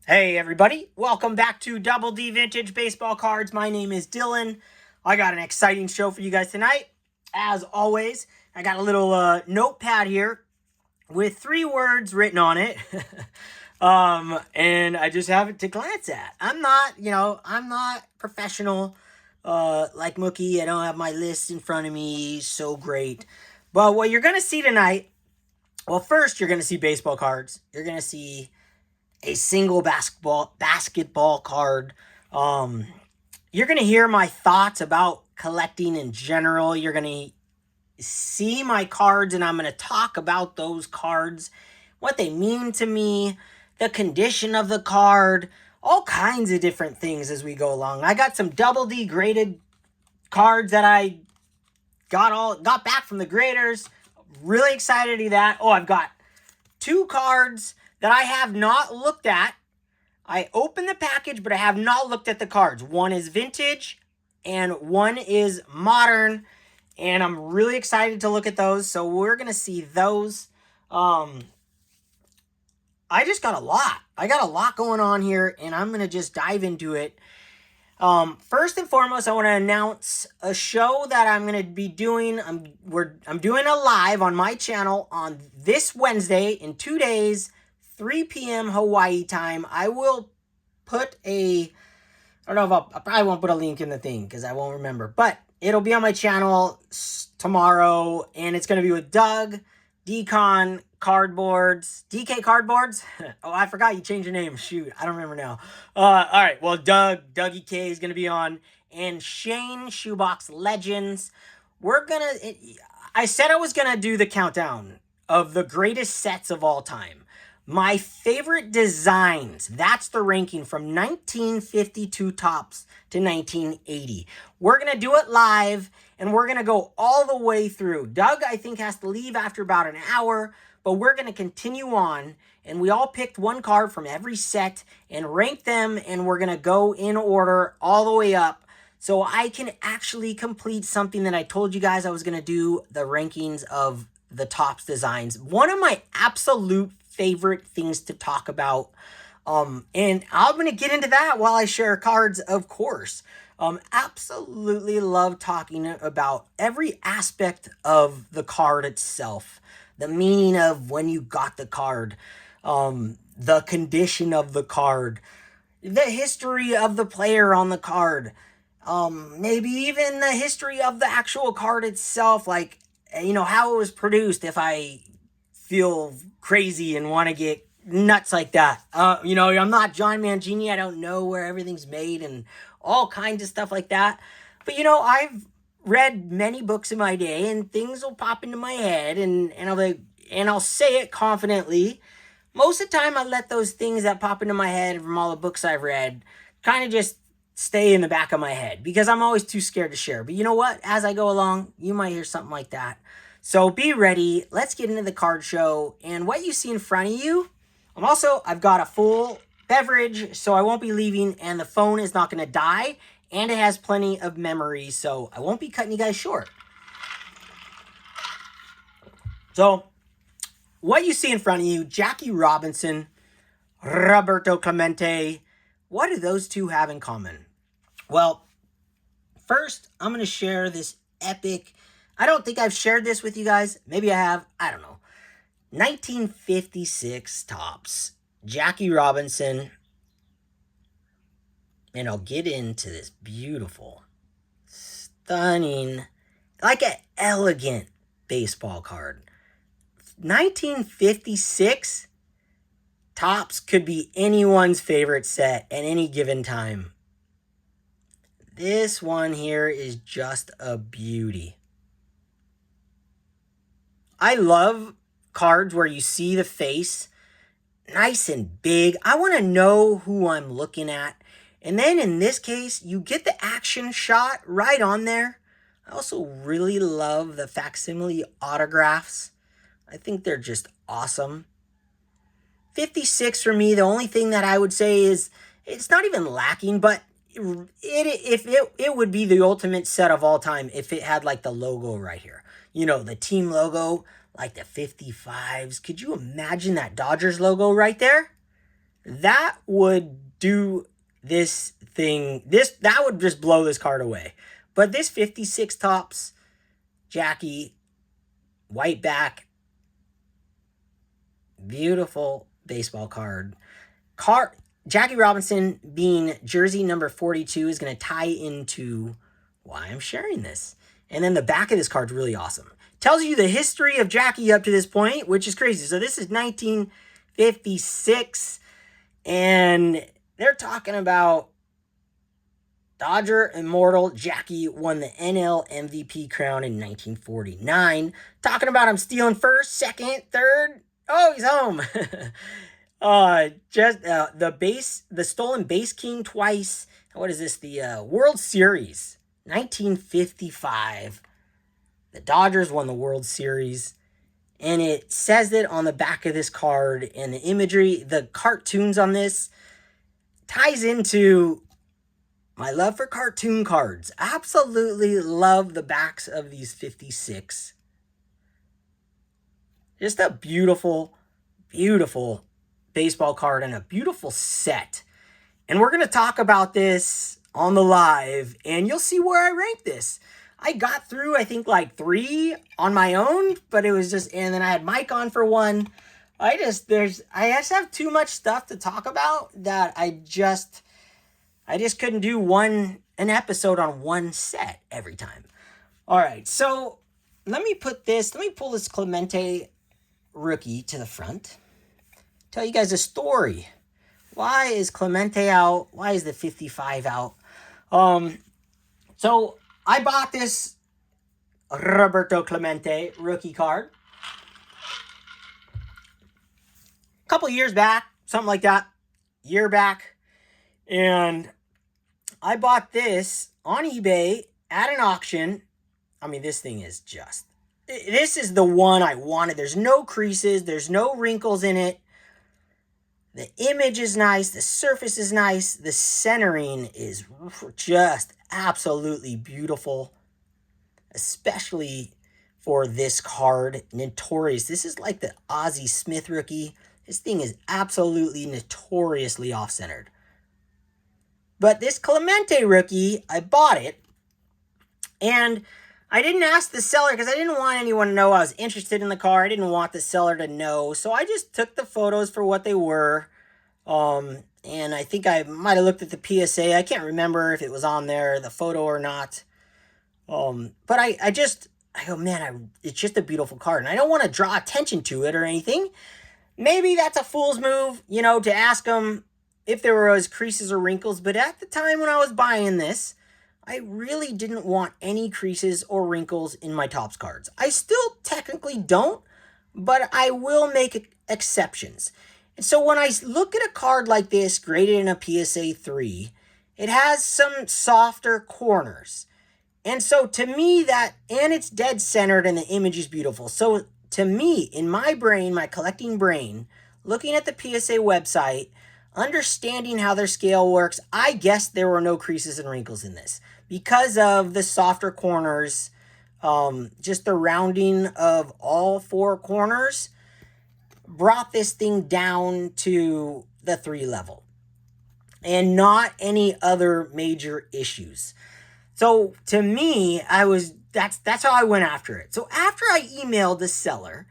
Hey everybody, welcome back to Double D Vintage Baseball Cards. My name is Dylan. I got an exciting show for you guys tonight. As always, I got a little notepad here with 3 words written on it. And I just have it to glance at. I'm not professional like Mookie. I don't have my list in front of me so great. But what you're going to see tonight, well, first you're going to see baseball cards. You're going to see a single basketball card. Um, you're gonna hear my thoughts about collecting in general. You're gonna see my cards, and I'm gonna talk about those cards, what they mean to me, the condition of the card, all kinds of different things as we go along. I got some double D graded cards that I got back from the graders. Really excited to do that. Oh, I've got 2 cards that I have not looked at. I opened the package, but I have not looked at the cards. One is vintage and one is modern, and I'm really excited to look at those. So we're going to see those. I just got a lot. I got a lot going on here, and I'm going to just dive into it. First and foremost, I want to announce a show that I'm going to be doing. I'm doing a live on my channel on this Wednesday in 2 days, 3 p.m. Hawaii time. I will put I don't know if I probably won't put a link in the thing because I won't remember, but it'll be on my channel tomorrow, and it's going to be with Doug, Decon Cardboards, DK Cardboards. Oh, I forgot you changed your name. Shoot, I don't remember now. All right, well, Dougie K is going to be on, and Shane Shoebox Legends. I said I was going to do the countdown of the greatest sets of all time. My favorite designs, that's the ranking from 1952 tops to 1980. We're going to do it live, and we're going to go all the way through. Doug, I think, has to leave after about an hour, but we're going to continue on, and we all picked one card from every set and rank them, and we're going to go in order all the way up so I can actually complete something that I told you guys I was going to do, the rankings of the tops designs. One of my absolute favorite things to talk about. And I'm going to get into that while I share cards, of course. Absolutely love talking about every aspect of the card itself. The meaning of when you got the card. The condition of the card. The history of the player on the card. Maybe even the history of the actual card itself. Like, how it was produced if I feel crazy and want to get nuts like that. I'm not John Mangini. I don't know where everything's made and all kinds of stuff like that. But, I've read many books in my day, and things will pop into my head, and I'll say it confidently. Most of the time, I let those things that pop into my head from all the books I've read kind of just stay in the back of my head because I'm always too scared to share. But you know what? As I go along, you might hear something like that. So be ready. Let's get into the card show. And what you see in front of you, I've got a full beverage, so I won't be leaving, and the phone is not going to die, and it has plenty of memory, so I won't be cutting you guys short. So what you see in front of you, Jackie Robinson, Roberto Clemente, what do those two have in common? Well, first, I'm going to share this epic. I don't think I've shared this with you guys. Maybe I have. I don't know. 1956 tops. Jackie Robinson. And I'll get into this beautiful, stunning, like an elegant baseball card. 1956 tops could be anyone's favorite set at any given time. This one here is just a beauty. I love cards where you see the face nice and big. I want to know who I'm looking at. And then in this case, you get the action shot right on there. I also really love the facsimile autographs. I think they're just awesome. 56 for me, the only thing that I would say is it's not even lacking, but it would be the ultimate set of all time if it had like the logo right here. The team logo, like the 55s. Could you imagine that Dodgers logo right there? that would do this thing. That would just blow this card away. But this 56 tops Jackie, white back, beautiful baseball card. Jackie Robinson being jersey number 42 is going to tie into why I'm sharing this. And then the back of this card's really awesome. Tells you the history of Jackie up to this point, which is crazy. So this is 1956, and they're talking about Dodger immortal Jackie won the NL MVP crown in 1949. Talking about him stealing first, second, third. Oh, he's home. The stolen base king twice. What is this? The World Series, 1955. The Dodgers won the World Series, and it says it on the back of this card, and the imagery, the cartoons on this ties into my love for cartoon cards. Absolutely love the backs of these 56. Just a beautiful, beautiful baseball card and a beautiful set. And we're going to talk about this on the live, and you'll see where I rank this. I got through, I think, like 3 on my own, but it was just, and then I had Mike on for 1. I just have too much stuff to talk about that I just couldn't do an episode on one set every time. All right, so let me pull this Clemente rookie to the front. Tell you guys a story. Why is Clemente out? Why is the 55 out? So I bought this Roberto Clemente rookie card a couple years back, something like that, year back. And I bought this on eBay at an auction. I mean, this thing is this is the one I wanted. There's no creases. There's no wrinkles in it. The image is nice. The surface is nice. The centering is just absolutely beautiful, especially for this card. Notorious. This is like the Ozzie Smith rookie. This thing is absolutely notoriously off-centered. But this Clemente rookie, I bought it, and I didn't ask the seller because I didn't want anyone to know I was interested in the car. I didn't want the seller to know. So I just took the photos for what they were. And I think I might have looked at the PSA. I can't remember if it was on there, the photo or not. But I go, man, it's just a beautiful card. And I don't want to draw attention to it or anything. Maybe that's a fool's move, to ask them if there was creases or wrinkles. But at the time when I was buying this, I really didn't want any creases or wrinkles in my Topps cards. I still technically don't, but I will make exceptions. And so when I look at a card like this, graded in a PSA 3, it has some softer corners. And so to me and it's dead centered and the image is beautiful. So to me, in my brain, my collecting brain, looking at the PSA website, understanding how their scale works, I guessed there were no creases and wrinkles in this because of the softer corners, just the rounding of all 4 corners brought this thing down to the 3 level and not any other major issues. So to me, that's how I went after it. So after I emailed the seller,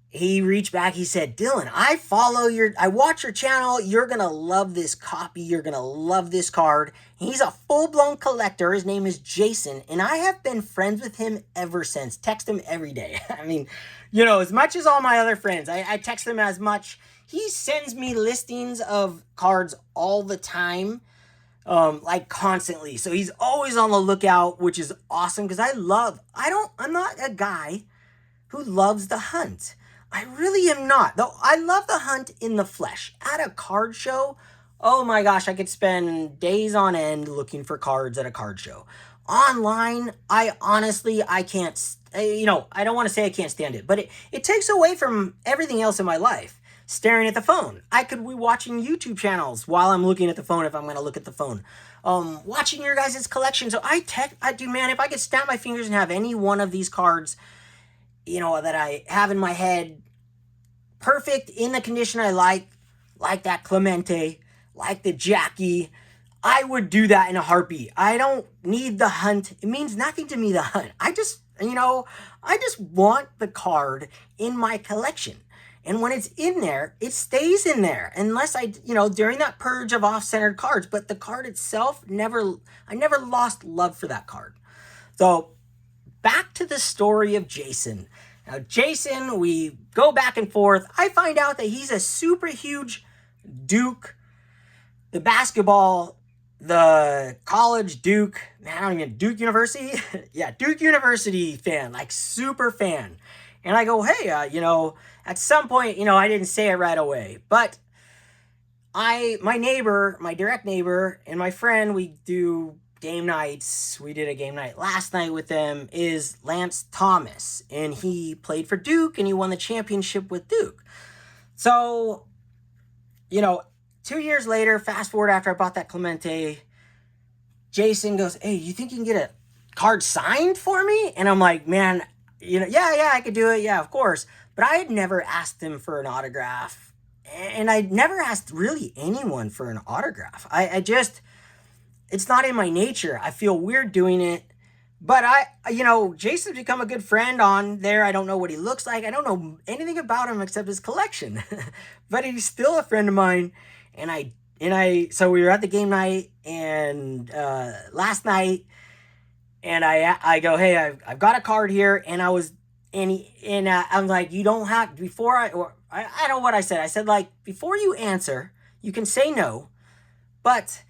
he reached back, he said, Dylan, I watch your channel. You're going to love this copy. You're going to love this card. He's a full-blown collector. His name is Jason, and I have been friends with him ever since. Text him every day. I mean, as much as all my other friends, I text him as much. He sends me listings of cards all the time, like constantly. So he's always on the lookout, which is awesome because I'm not a guy who loves the hunt. I really am not. Though I love the hunt in the flesh. At a card show, oh my gosh, I could spend days on end looking for cards at a card show. Online, I can't, I don't want to say I can't stand it, but it takes away from everything else in my life. Staring at the phone. I could be watching YouTube channels while I'm looking at the phone if I'm going to look at the phone. Watching your guys' collection. So if I could snap my fingers and have any one of these cards that I have in my head, perfect, in the condition I like, like that Clemente, like the Jackie, I would do that in a heartbeat. I don't need the hunt. It means nothing to me, the hunt. I just want the card in my collection. And when it's in there, it stays in there. Unless during that purge of off-centered cards. But the card itself, I never lost love for that card. So, back to the story of Jason. Now, Jason, we go back and forth. I find out that he's a super huge Duke, the basketball, the college Duke, I don't even, Duke University? Yeah, Duke University fan, like super fan. And I go, hey, at some point, I didn't say it right away, but my direct neighbor and my friend, we do game nights. We did a game night last night with them, is Lance Thomas, and he played for Duke and he won the championship with Duke. So, 2 years later, fast forward after I bought that Clemente, Jason goes, hey, you think you can get a card signed for me? And I'm like, man, yeah, I could do it. Yeah, of course. But I had never asked him for an autograph. And I never asked really anyone for an autograph. It's not in my nature. I feel weird doing it. But Jason's become a good friend on there. I don't know what he looks like. I don't know anything about him except his collection. But he's still a friend of mine. So we were at the game night and last night, and I go, hey, I've got a card here, and I'm like, you don't have, I don't know what I said. I said, like, before you answer, you can say no, but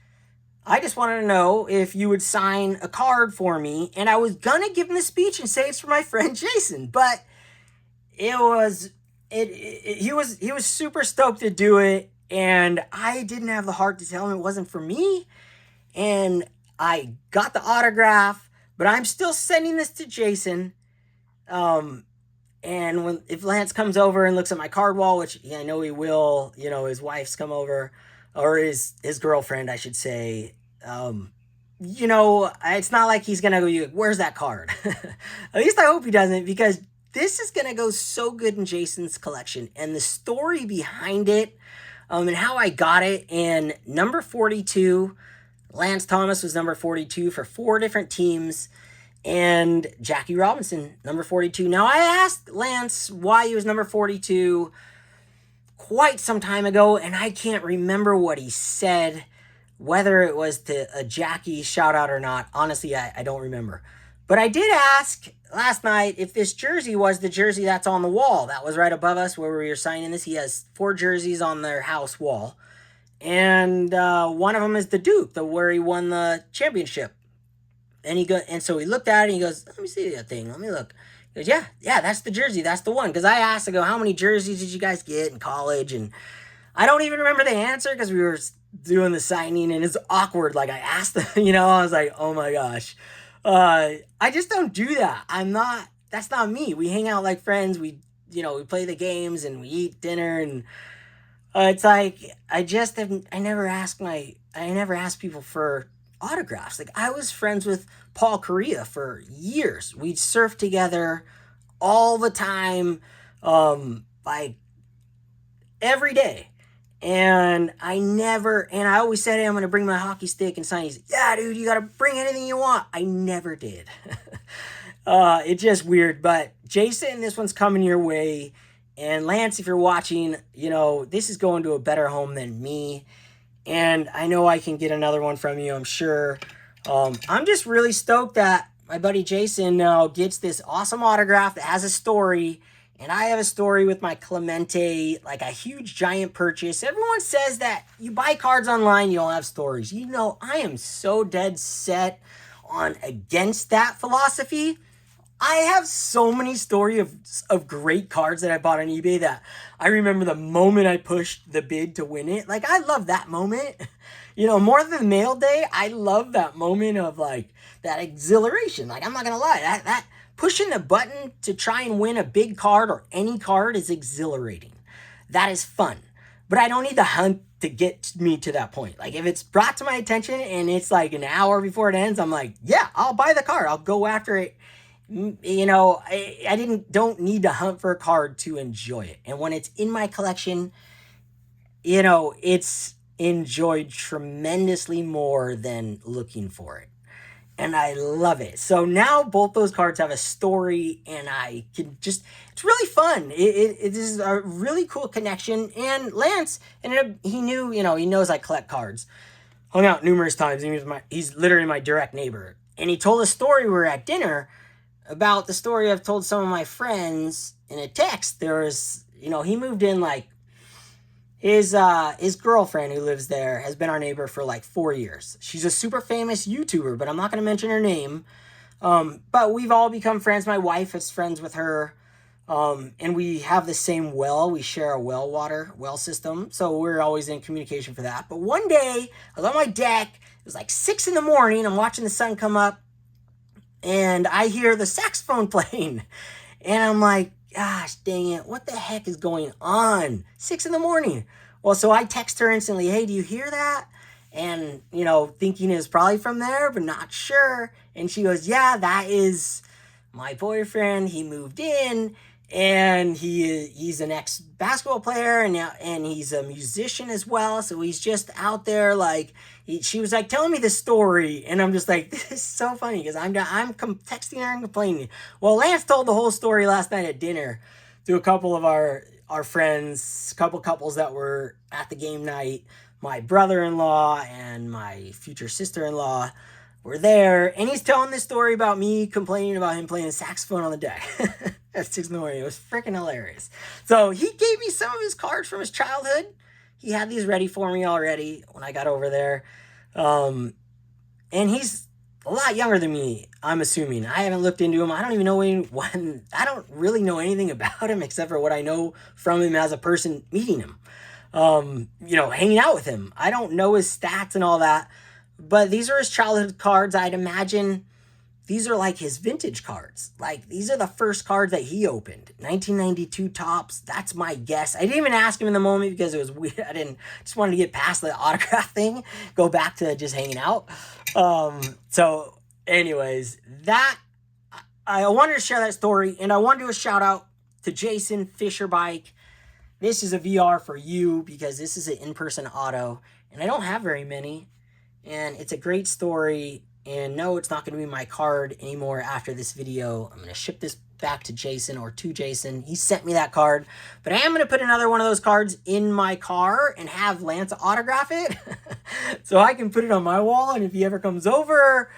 I just wanted to know if you would sign a card for me. And I was gonna give him the speech and say it's for my friend Jason, but he was super stoked to do it, and I didn't have the heart to tell him it wasn't for me. And I got the autograph, but I'm still sending this to Jason. And if Lance comes over and looks at my card wall, which I know he will, his wife's come over, or his girlfriend, I should say. It's not like he's gonna go, where's that card? At least I hope he doesn't, because this is gonna go so good in Jason's collection, and the story behind it, and how I got it. And number 42, Lance Thomas was number 42 for 4 different teams, and Jackie Robinson, number 42. Now, I asked Lance why he was number 42 quite some time ago, and I can't remember what he said, whether it was to a Jackie shout out or not. Honestly, I don't remember. But I did ask last night if this jersey was the jersey that's on the wall. That was right above us where we were signing this. He has 4 jerseys on their house wall. And one of them is the Duke, where he won the championship. And so he looked at it and he goes, let me see that thing. Let me look. He goes, yeah, that's the jersey. That's the one. Because I asked, I go, how many jerseys did you guys get in college? And I don't even remember the answer because we were doing the signing, and it's awkward. Like, I asked them, I was like, oh my gosh. I just don't do that. That's not me. We hang out like friends. We play the games and we eat dinner, and it's like, I never asked people for autographs. Like, I was friends with Paul Correa for years. We'd surf together all the time, like every day. And I always said, hey, I'm going to bring my hockey stick and sign. He's, yeah, dude, you got to bring anything you want. I never did. It's just weird. But Jason, this one's coming your way. And Lance, if you're watching, this is going to a better home than me. And I know I can get another one from you, I'm sure. I'm just really stoked that my buddy Jason now gets this awesome autograph that has a story. And I have a story with my Clemente, like a huge giant purchase. Everyone says that you buy cards online, you don't have stories. I am so dead set on against that philosophy. I have so many stories of great cards that I bought on eBay that I remember the moment I pushed the bid to win it. Like, I love that moment. More than mail day, I love that moment of, like, that exhilaration. Like, I'm not going to lie, that pushing the button to try and win a big card or any card is exhilarating. That is fun. But I don't need the hunt to get me to that point. Like, if it's brought to my attention and it's like an hour before it ends, I'm like, yeah, I'll buy the card. I'll go after it. I don't need to hunt for a card to enjoy it. And when it's in my collection, it's enjoyed tremendously more than looking for it. And I love it. So now both those cards have a story, and I can just, it's really fun. It is a really cool connection. And Lance ended up, he knew, he knows I collect cards. Hung out numerous times. He's literally my direct neighbor. And he told a story, we were at dinner, about the story I've told some of my friends in a text. There was, he moved in like, his girlfriend who lives there has been our neighbor for like 4 years. She's a super famous YouTuber, but I'm not going to mention her name. But we've all become friends. My wife is friends with her. And we have the same well. We share a well system. So we're always in communication for that. But one day, I was on my deck. It was like 6 in the morning. I'm watching the sun come up. And I hear the saxophone playing. And I'm like, gosh, dang it. What the heck is going on? 6 in the morning. Well, so I text her instantly, hey, do you hear that? And, thinking it's probably from there, but not sure. And she goes, yeah, that is my boyfriend. He moved in, and he's an ex-basketball player, and he's a musician as well. So he's just out there like, she was like telling me the story, and I'm just like, this is so funny because I'm texting her and complaining. Well, Lance told the whole story last night at dinner to a couple of our friends, couple couples that were at the game night. My brother-in-law and my future sister-in-law were there, and he's telling this story about me complaining about him playing the saxophone on the deck at 6 in the morning. It was freaking hilarious. So he gave me some of his cards from his childhood. He had these ready for me already when I got over there. And he's a lot younger than me, I'm assuming. I haven't looked into him. I don't even know I don't really know anything about him except for what I know from him as a person meeting him. Hanging out with him. I don't know his stats and all that. But these are his childhood cards. I'd imagine these are like his vintage cards. Like, these are the first cards that he opened. 1992 tops. That's my guess. I didn't even ask him in the moment because it was weird. Just wanted to get past the autograph thing. Go back to just hanging out. So anyways, I wanted to share that story, and I want to do a shout out to Jason Fisher Bike. This is a VR for you because this is an in-person auto, and I don't have very many. And it's a great story. And no, it's not going to be my card anymore after this video. I'm going to ship this back to Jason or to Jason. He sent me that card. But I am going to put another one of those cards in my car and have Lance autograph it. So I can put it on my wall. And if he ever comes over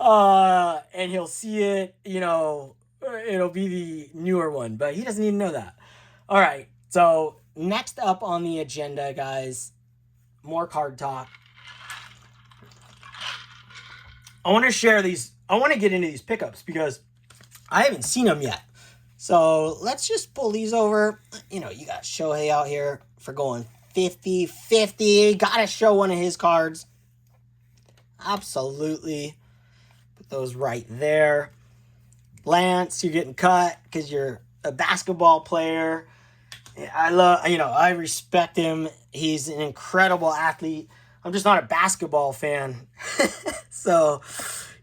and he'll see it, it'll be the newer one. But he doesn't even know that. All right. So next up on the agenda, guys, more card talk. I want to share these. I want to get into these pickups because I haven't seen them yet. So let's just pull these over. You got Shohei out here for going 50-50. Got to show one of his cards. Absolutely. Put those right there. Lance, you're getting cut because you're a basketball player. I respect him. He's an incredible athlete. I'm just not a basketball fan. So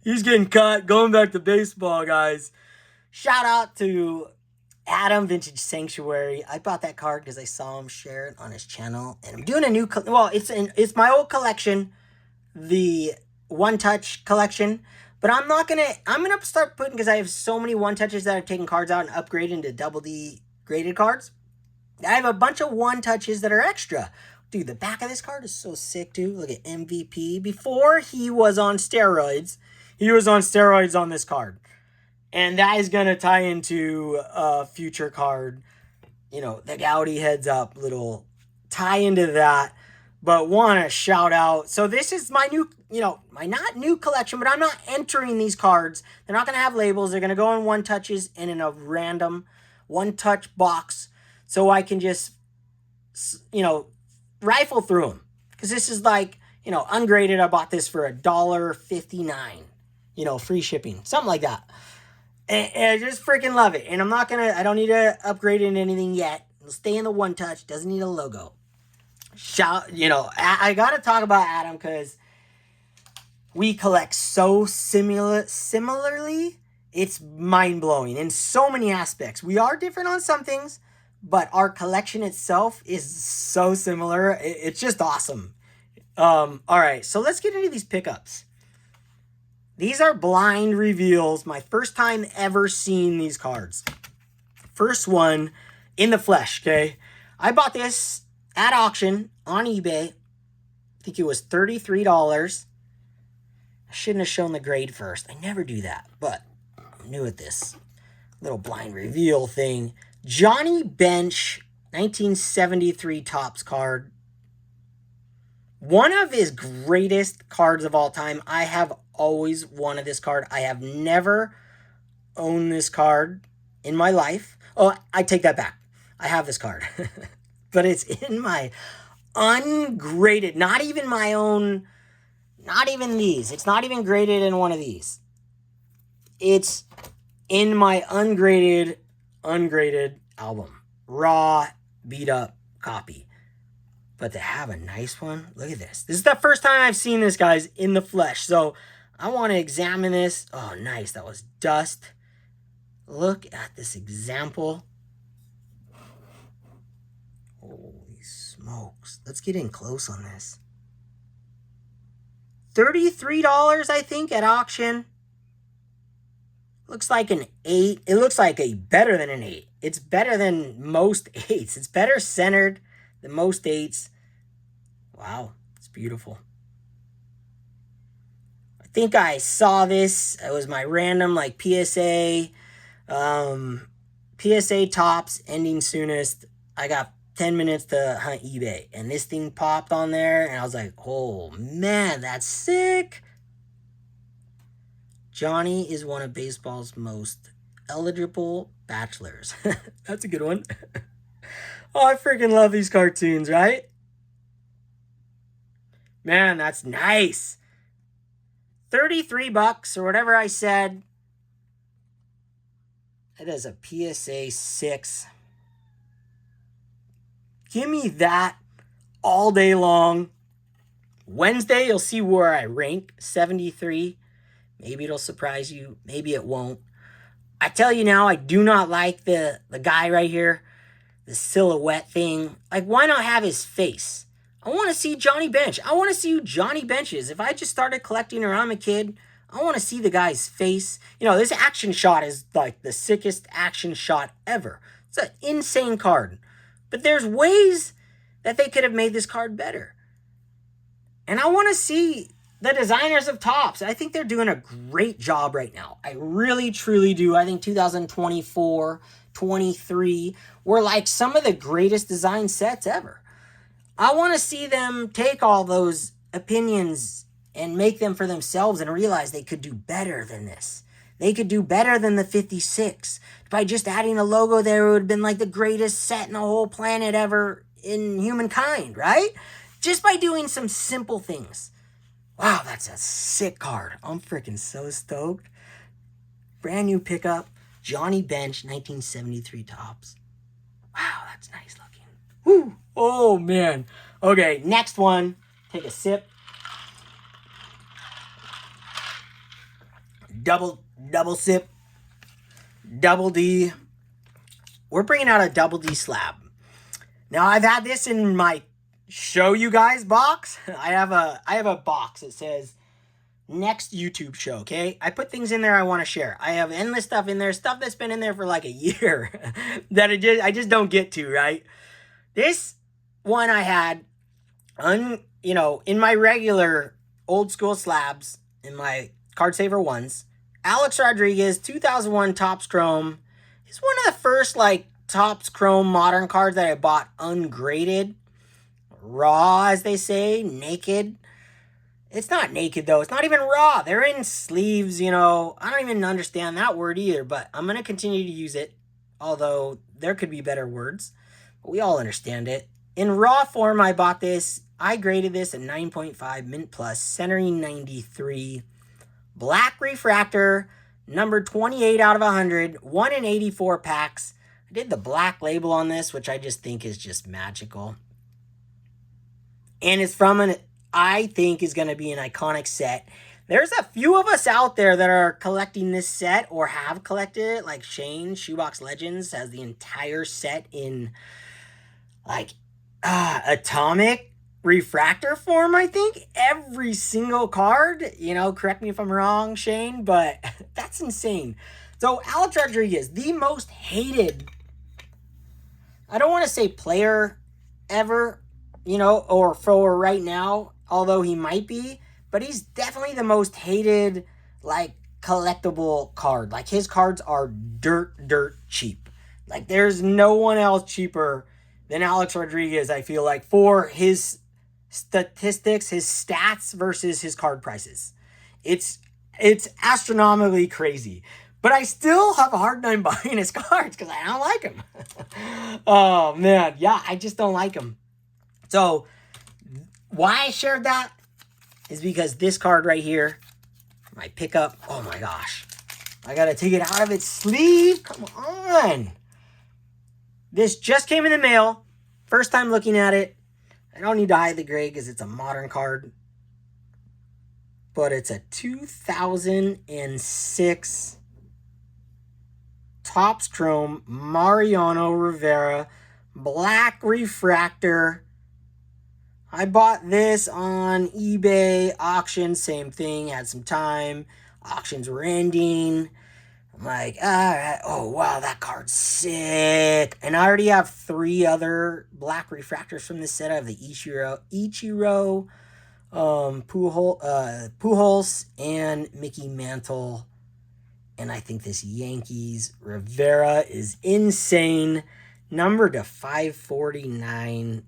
he's getting cut. Going back to baseball, guys. Shout out to Adam Vintage Sanctuary. I bought that card because I saw him share it on his channel. And I'm doing a new... it's my old collection. The One Touch collection. But I'm going to start putting... Because I have so many One Touches that I've taken cards out and upgraded into Double D graded cards. I have a bunch of One Touches that are extra. Dude, the back of this card is so sick, dude. Look at MVP. Before he was on steroids, on this card. And that is going to tie into a future card. The Goudey heads up little tie into that. But want to shout out. So this is my new, my not new collection, but I'm not entering these cards. They're not going to have labels. They're going to go in One Touches and in a random One Touch box. So I can just, rifle through them. Because this is like, ungraded. I bought this for $1.59. Free shipping. Something like that. And I just freaking love it. And I don't need to upgrade it in anything yet. It'll stay in the One Touch. Doesn't need a logo. I got to talk about Adam because we collect so similarly. It's mind-blowing in so many aspects. We are different on some things, but our collection itself is so similar. It's just awesome. All right, so let's get into these pickups. These are blind reveals. My first time ever seeing these cards. First one in the flesh, okay? I bought this at auction on eBay. I think it was $33. I shouldn't have shown the grade first. I never do that, but I'm new at this little blind reveal thing. Johnny Bench, 1973 Topps card. One of his greatest cards of all time. I have always wanted this card. I have never owned this card in my life. Oh, I take that back. I have this card. But it's in my ungraded, not even my own, not even these. It's not even graded in one of these. It's in my ungraded album. Raw, beat up copy. But to have a nice one, look at this. This is the first time I've seen this, guys, in the flesh. So I want to examine this. Oh, nice. That was dust. Look at this example. Holy smokes. Let's get in close on this. $33, I think, at auction. Looks like an 8. It looks like a better than an 8. It's better than most 8s. It's better centered than most 8s. Wow, it's beautiful. I think I saw this. It was my random like PSA Topps ending soonest. I got 10 minutes to hunt eBay, and this thing popped on there, and I was like, oh man, that's sick. Johnny is one of baseball's most eligible bachelors. That's a good one. Oh, I freaking love these cartoons, right? Man, that's nice. $33 or whatever I said. It is a PSA 6. Give me that all day long. Wednesday, you'll see where I rank. 73. Maybe it'll surprise you. Maybe it won't. I tell you now, I do not like the guy right here. The silhouette thing. Like, why not have his face? I want to see Johnny Bench. I want to see who Johnny Bench is. If I just started collecting or I'm a kid, I want to see the guy's face. You know, this action shot is like the sickest action shot ever. It's an insane card. But there's ways that they could have made this card better. And I want to see the designers of Topps. I think they're doing a great job right now. I really, truly do. I think 2024, 23 were like some of the greatest design sets ever. I want to see them take all those opinions and make them for themselves and realize they could do better than this. They could do better than the 56. By just adding a logo there, it would have been like the greatest set in the whole planet ever in humankind, right? Just by doing some simple things. Wow, that's a sick card. I'm freaking so stoked. Brand new pickup. Johnny Bench, 1973 Topps. Wow, that's nice looking. Woo! Oh, man. Okay, next one. Take a sip. Double sip. Double D. We're bringing out a double D slab. Now, I've had this in my show you guys box. I have a box that says next YouTube show, okay? I put things in there I want to share. I have endless stuff in there, stuff that's been in there for like a year that I just don't get to, right? This one I had, in my regular old school slabs, in my Card Saver ones, Alex Rodriguez, 2001 Topps Chrome. He's one of the first like Topps Chrome modern cards that I bought ungraded. Raw, as they say, naked. It's not naked, though. It's not even raw. They're in sleeves, I don't even understand that word either, but I'm going to continue to use it, although there could be better words. But we all understand it. In raw form, I bought this. I graded this at 9.5 Mint Plus, centering 93. Black refractor, number 28 out of 100, 1 in 84 packs. I did the black label on this, which I just think is just magical. And it's from I think is going to be an iconic set. There's a few of us out there that are collecting this set or have collected it. Like Shane, Shoebox Legends, has the entire set in like atomic refractor form, I think. Every single card. Correct me if I'm wrong, Shane, but that's insane. So Alex Rodriguez, the most hated, I don't want to say player ever, or for right now, although he might be, but he's definitely the most hated, like, collectible card. Like, his cards are dirt cheap. Like, there's no one else cheaper than Alex Rodriguez, I feel like, for his statistics, his stats versus his card prices. It's astronomically crazy. But I still have a hard time buying his cards because I don't like him. Oh, man. Yeah, I just don't like him. So, why I shared that is because this card right here, my pickup, oh my gosh. I got to take it out of its sleeve. Come on. This just came in the mail. First time looking at it. I don't need to hide the gray because it's a modern card. But it's a 2006 Topps Chrome Mariano Rivera black refractor. I bought this on eBay auction, same thing, had some time. Auctions were ending. I'm like, all right, oh wow, that card's sick. And I already have 3 other black refractors from this set. I have the Ichiro, Pujols, and Mickey Mantle. And I think this Yankees Rivera is insane. Numbered to 549.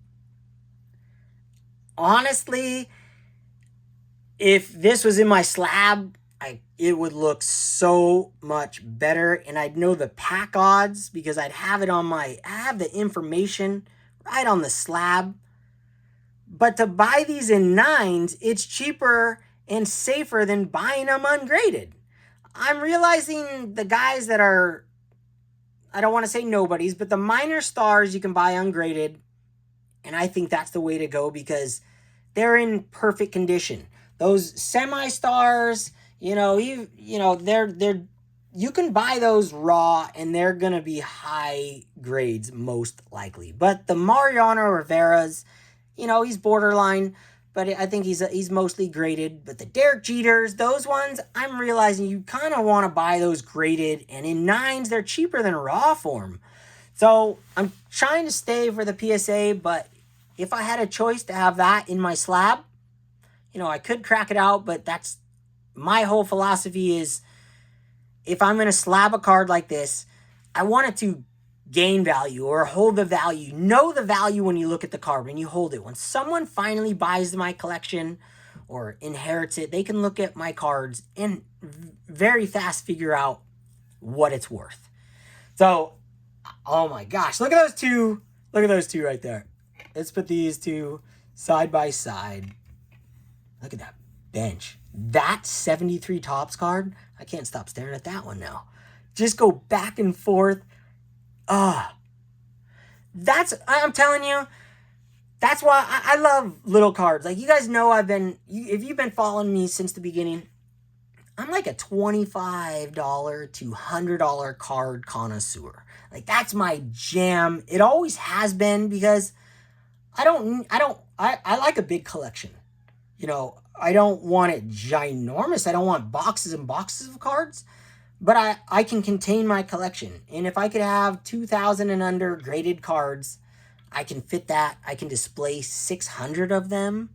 Honestly, if this was in my slab, it would look so much better. And I'd know the pack odds because I'd have it on I have the information right on the slab. But to buy these in 9s, it's cheaper and safer than buying them ungraded. I'm realizing the guys that are, I don't want to say nobodies, but the minor stars you can buy ungraded. And I think that's the way to go because they're in perfect condition. Those semi-stars, they're you can buy those raw and they're going to be high grades most likely. But the Mariano Rivera's, he's borderline, but I think he's mostly graded. But the Derek Jeters, those ones, I'm realizing you kind of want to buy those graded. And in 9s, they're cheaper than raw form. So I'm trying to stay for the PSA, but if I had a choice to have that in my slab, I could crack it out, but that's my whole philosophy is if I'm going to slab a card like this, I want it to gain value or hold the value. Know the value when you look at the card, when you hold it. When someone finally buys my collection or inherits it, they can look at my cards and very fast figure out what it's worth. So, oh my gosh, look at those two. Look at those two right there. Let's put these two side by side. Look at that bench. That 73 Topps card, I can't stop staring at that one now. Just go back and forth. I'm telling you, that's why I love little cards. Like, you guys know if you've been following me since the beginning, I'm like a $25 to $100 card connoisseur. Like, that's my jam. It always has been because I like a big collection. I don't want it ginormous. I don't want boxes and boxes of cards, but I can contain my collection. And if I could have 2,000 and under graded cards, I can fit that. I can display 600 of them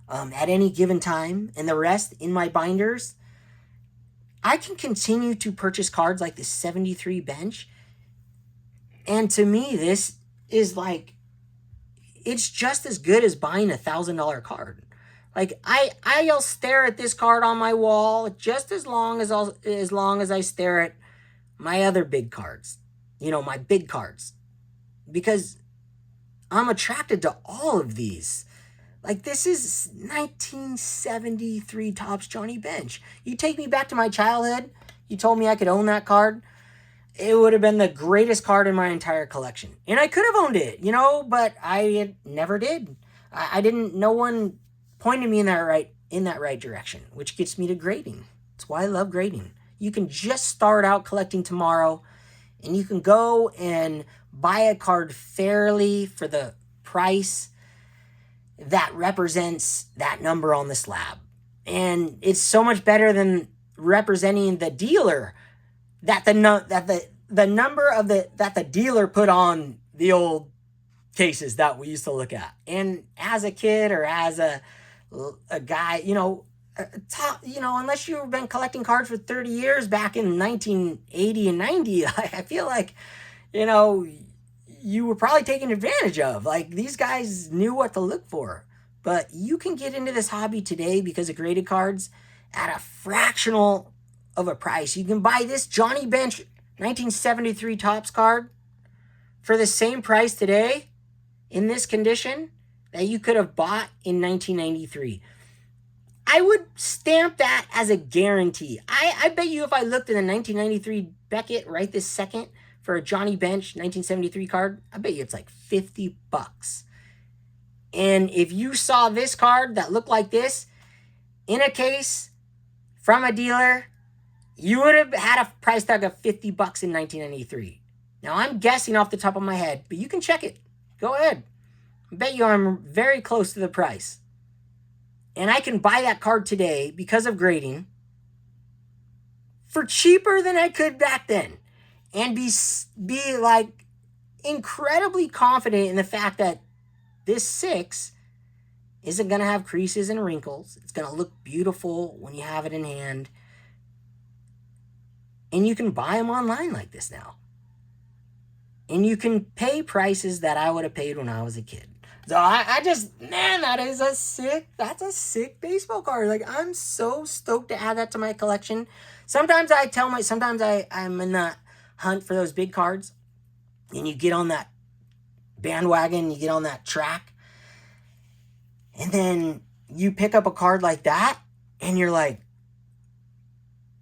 at any given time, and the rest in my binders. I can continue to purchase cards like the 73 bench. And to me, this is like, it's just as good as buying a $1,000 card. Like, I'll stare at this card on my wall just as long as I stare at my other big cards. My big cards. Because I'm attracted to all of these. Like, this is 1973 Topps Johnny Bench. You take me back to my childhood, you told me I could own that card, it would have been the greatest card in my entire collection. And I could have owned it, but I never did. I didn't, no one pointed me in that in that right direction, which gets me to grading. That's why I love grading. You can just start out collecting tomorrow, and you can go and buy a card fairly for the price that represents that number on the slab. And it's so much better than representing the dealer that the number of the dealer put on the old cases that we used to look at. And as a kid or as a guy, unless you've been collecting cards for 30 years back in 1980 and 90, I feel like, you were probably taken advantage of. Like, these guys knew what to look for. But you can get into this hobby today because of graded cards at a fractional of a price. You can buy this Johnny Bench 1973 Topps card for the same price today in this condition that you could have bought in 1993. I would stamp that as a guarantee. I bet you if I looked at the 1993 Beckett right this second for a Johnny Bench 1973 card, I bet you it's like $50. And if you saw this card that looked like this in a case from a dealer, you would have had a price tag of $50 in 1993. Now, I'm guessing off the top of my head, but you can check it. Go ahead. I bet you I'm very close to the price. And I can buy that card today because of grading for cheaper than I could back then. And be like incredibly confident in the fact that this 6 isn't going to have creases and wrinkles. It's going to look beautiful when you have it in hand. And you can buy them online like this now. And you can pay prices that I would have paid when I was a kid. So that's a sick baseball card. Like, I'm so stoked to add that to my collection. Sometimes I'm in that hunt for those big cards, and you get on that bandwagon, you get on that track, and then you pick up a card like that, and you're like,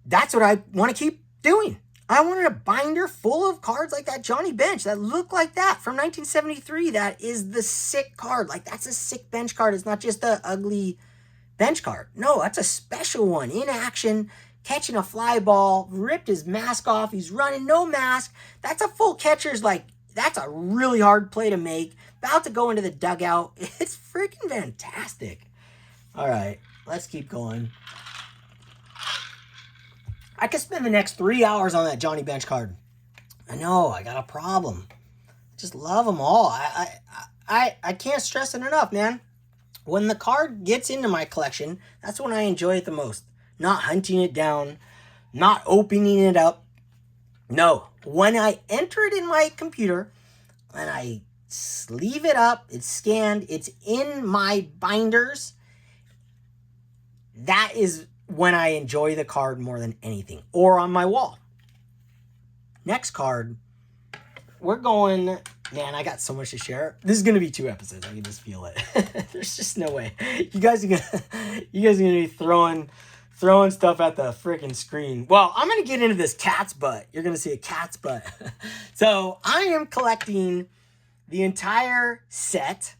that's what I want to keep doing. I wanted a binder full of cards like that Johnny Bench that look like that from 1973. That is the sick card. Like, that's a sick bench card. It's not just a ugly bench card. No, that's a special one. In action, catching a fly ball, ripped his mask off. He's running, no mask. That's a full catcher's, like, that's a really hard play to make. About to go into the dugout. It's freaking fantastic. All right, let's keep going. I could spend the next 3 hours on that Johnny Bench card. I know, I got a problem. Just love them all. I can't stress it enough, man. When the card gets into my collection, that's when I enjoy it the most. Not hunting it down, not opening it up. No, when I enter it in my computer and I sleeve it up, it's scanned, it's in my binders, that is when I enjoy the card more than anything, or on my wall. Next card, we're going, man, I got so much to share. This is going to be 2 episodes. I can just feel it. There's just no way. You guys are going to be throwing stuff at the freaking screen. Well, I'm going to get into this cat's butt. You're going to see a cat's butt. So I am collecting the entire set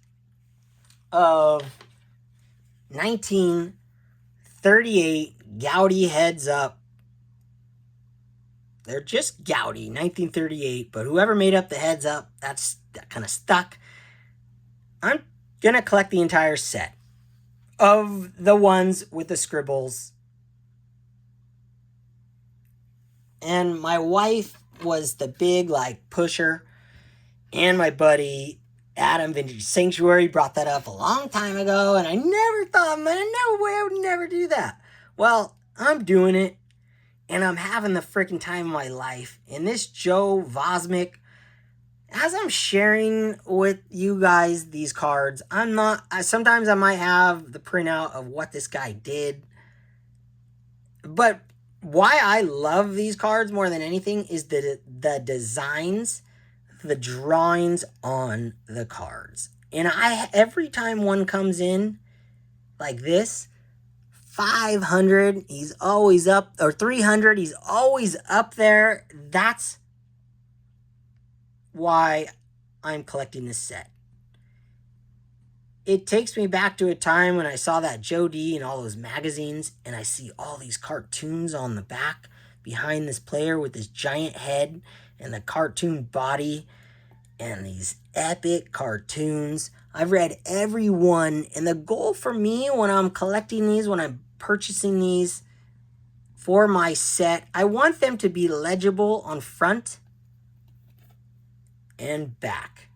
of 1938 Goudey heads up. They're just Goudey, 1938, but whoever made up the heads up, that kind of stuck. I'm going to collect the entire set of the ones with the scribbles. And my wife was the big, like, pusher. And my buddy Adam Vintage Sanctuary brought that up a long time ago, and I never thought, man, no way, I would never do that. Well, I'm doing it, and I'm having the freaking time of my life. And this Joe Vosmick, as I'm sharing with you guys these cards, sometimes I might have the printout of what this guy did. But why I love these cards more than anything is the designs, the drawings on the cards. And every time one comes in like this, 500, he's always up, or 300, he's always up there. That's why I'm collecting this set. it takes me back to a time when I saw that Goudey and all those magazines, and I see all these cartoons on the back behind this player with this giant head and the cartoon body and these epic cartoons. I've read every one, and the goal for me when I'm collecting these, when I'm purchasing these for my set, I want them to be legible on front and back.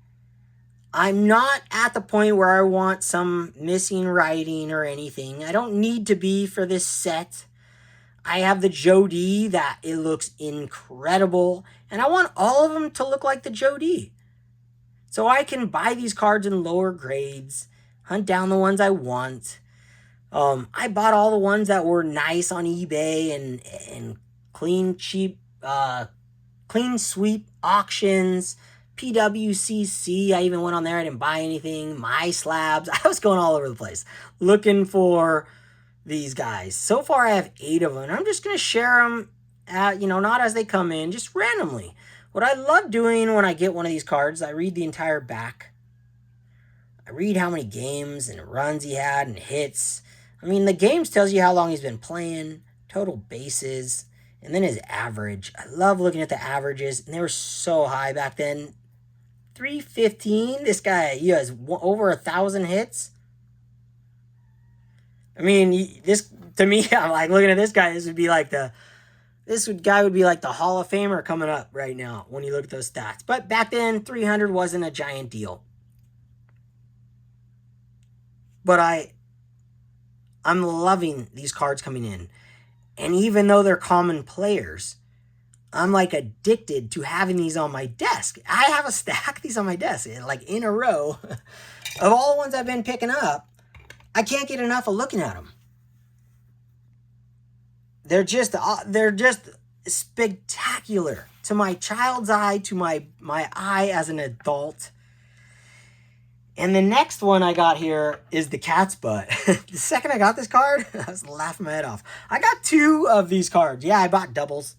I'm not at the point where I want some missing writing or anything. I don't need to be for this set. I have the Goudey that it looks incredible, and I want all of them to look like the Goudey. So I can buy these cards in lower grades, hunt down the ones I want. I bought all the ones that were nice on eBay and clean, cheap, clean sweep auctions, PWCC. I even went on there. I didn't buy anything. My slabs. I was going all over the place looking for these guys. So far, I have 8 of them. And I'm just going to share them, not as they come in, just randomly. What I love doing when I get one of these cards, I read the entire back. I read how many games and runs he had and hits. I mean, the games tells you how long he's been playing, total bases, and then his average. I love looking at the averages, and they were so high back then. 315. This guy, he has over 1,000 hits. I mean, this to me, I'm like looking at this guy. This guy would be like the Hall of Famer coming up right now when you look at those stats. But back then, 300 wasn't a giant deal. But I'm loving these cards coming in. And even though they're common players, I'm like addicted to having these on my desk. I have a stack of these on my desk, like in a row of all the ones I've been picking up. I can't get enough of looking at them. They're just spectacular to my child's eye, to my eye as an adult. And the next one I got here is the cat's butt. The second I got this card, I was laughing my head off. I got 2 of these cards. Yeah, I bought doubles.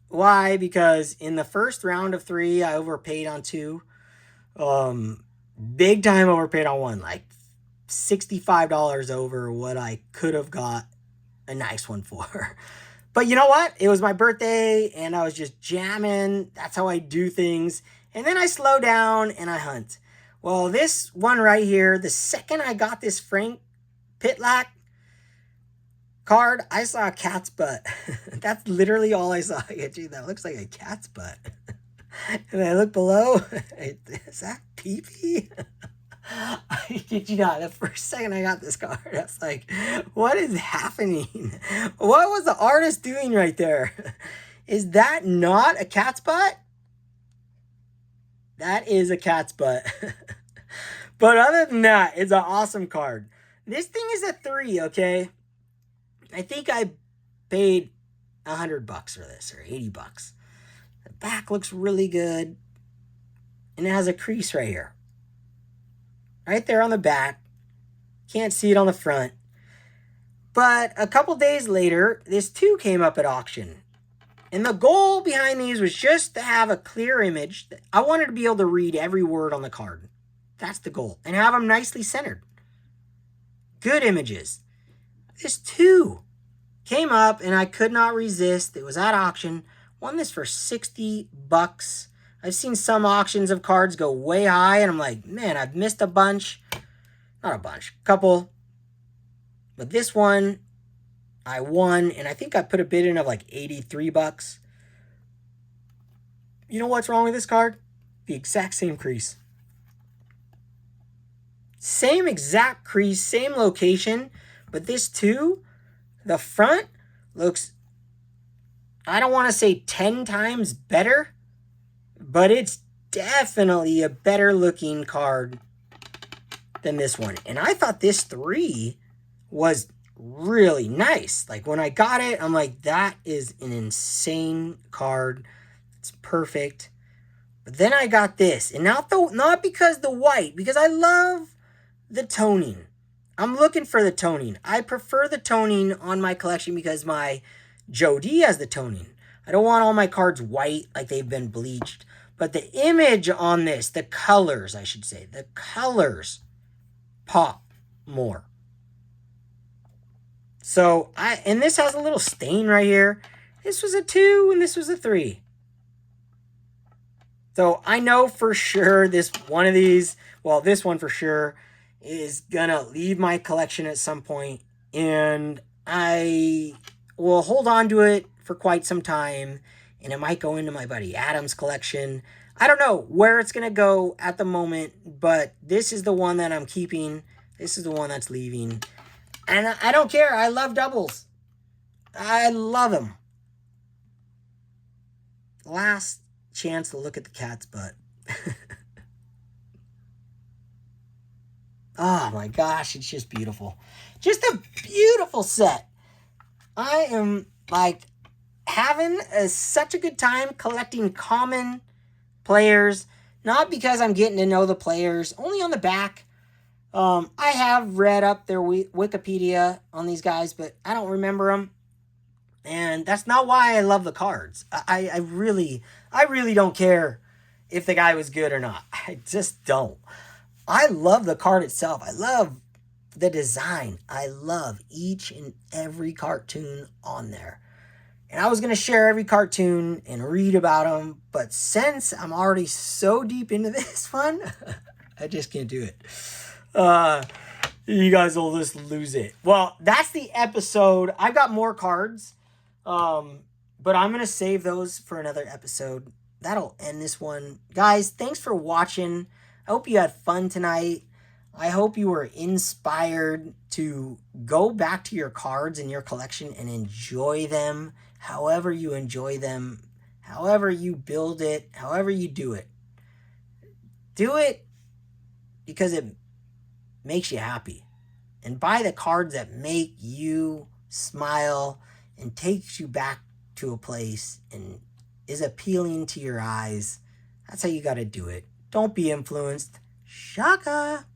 Why? Because in the first round of 3, I overpaid on 2. Big time overpaid on 1. Like $65 over what I could have got a nice one for. But you know what? It was my birthday, and I was just jamming. That's how I do things. And then I slow down and I hunt. Well, this one right here, the second I got this Frank Pitlack card, I saw a cat's butt. That's literally all I saw. Gee, that looks like a cat's butt. And I look below. Is that pee-pee? I kid you not. The first second I got this card, I was like, what is happening? What was the artist doing right there? Is that not a cat's butt? That is a cat's butt. But other than that, it's an awesome card. This thing is a 3, okay? I think I paid $100 for this, or $80. The back looks really good. And it has a crease right here. Right there on the back. Can't see it on the front. But a couple days later, this 2 came up at auction. And the goal behind these was just to have a clear image. I wanted to be able to read every word on the card. That's the goal. And have them nicely centered. Good images. This 2 came up and I could not resist. It was at auction. Won this for $60. I've seen some auctions of cards go way high, and I'm like, man, I've missed a bunch. Not a bunch, a couple. But this one, I won, and I think I put a bid in of like $83. You know what's wrong with this card? The exact same crease. Same exact crease, same location, but this too, the front looks, I don't want to say 10 times better, but it's definitely a better looking card than this one. And I thought this 3 was really nice. Like when I got it, I'm like, that is an insane card. It's perfect. But then I got this, and not because the white, because I love the toning. I'm looking for the toning. I prefer the toning on my collection because my Goudey has the toning. I don't want all my cards white like they've been bleached. But the image on this, the colors, I should say, the colors pop more. So, and this has a little stain right here. This was a 2 and this was a 3. So I know for sure this one of these, well, this one for sure, is gonna leave my collection at some point, and I will hold on to it for quite some time, and it might go into my buddy Adam's collection. I don't know where it's gonna go at the moment, but this is the one that I'm keeping. This is the one that's leaving. And I don't care. I love doubles. I love them. Last chance to look at the cat's butt. Oh my gosh, it's just beautiful. Just a beautiful set. I am like having such a good time collecting common players. Not because I'm getting to know the players, only on the back. I have read up their Wikipedia on these guys, but I don't remember them. And that's not why I love the cards. I really don't care if the guy was good or not. I just don't. I love the card itself. I love the design. I love each and every cartoon on there. And I was going to share every cartoon and read about them. But since I'm already so deep into this one, I just can't do it. You guys will just lose it. Well, that's the episode. I've got more cards. But I'm going to save those for another episode. That'll end this one. Guys, thanks for watching. I hope you had fun tonight. I hope you were inspired to go back to your cards in your collection and enjoy them however you enjoy them, however you build it, however you do it. Do it because it makes you happy. And buy the cards that make you smile and takes you back to a place and is appealing to your eyes. That's how you got to do it. Don't be influenced. Shaka.